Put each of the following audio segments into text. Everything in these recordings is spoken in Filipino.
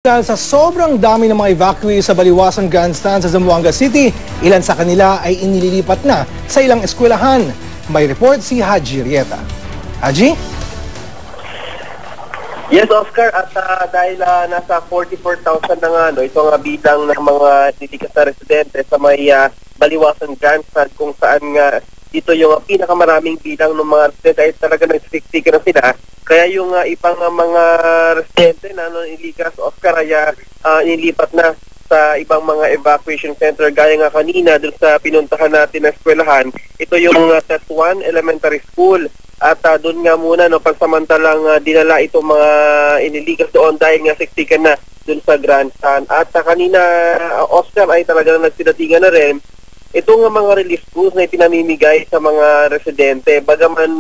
Dahil sa sobrang dami ng mga evacuees sa Baliwasan Grandstand sa Zamboanga City, ilan sa kanila ay inililipat na sa ilang eskwelahan. May report si Haji Rieta. Haji? Yes, Oscar, at dahil nasa 44,000 na nga, ito nga bilang ng mga titikas na residente sa may Baliwasan Grandstand kung saan nga dito yung pinakamaraming bilang ng mga residente ay talaga nagsiksika na sila. Kaya yung ibang mga residente na ilikas, Oscar, ay inilipat na sa ibang mga evacuation center gaya nga kanina doon sa pinuntahan natin na eskwelahan. Ito yung Set 1 Elementary School. At doon nga muna pansamantalang dinala itong mga inilikas doon dahil nga siksikan na doon sa grandstand. At kanina, Oscar, ay talaga nagsidatingan na rin itong mga relief goods na ipinamimigay sa mga residente. Bagaman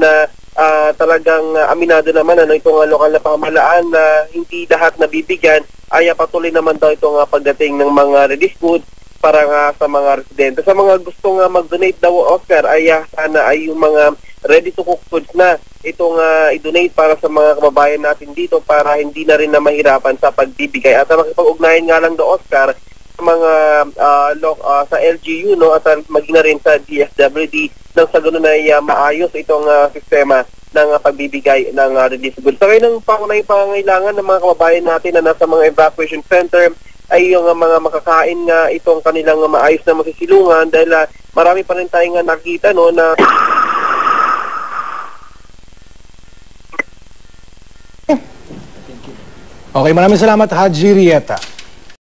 talagang aminado naman itong lokal na pamahalaan na hindi lahat nabibigyan, ay patuloy naman daw itong pagdating ng mga relief goods para nga sa mga residente. Sa mga gustong mag-donate daw, Oscar, ay sana ay yung mga ready-to-cook foods na itong i-donate para sa mga kababayan natin dito para hindi na rin na mahirapan sa pagbibigay. At makipag-ugnayan nga lang daw, Oscar, sa mga sa LGU at maging na rin sa DSWD nang sa ganun ay maayos itong sistema ng pagbibigay ng relief goods. Sa ngayon, ng pangunahing pangangailangan ng mga kababayan natin na nasa mga evacuation center ay yung mga makakain nga itong kanilang maayos na masisilungan dahil marami pa rin tayong nakita na Okay, maraming salamat, Haji Rieta.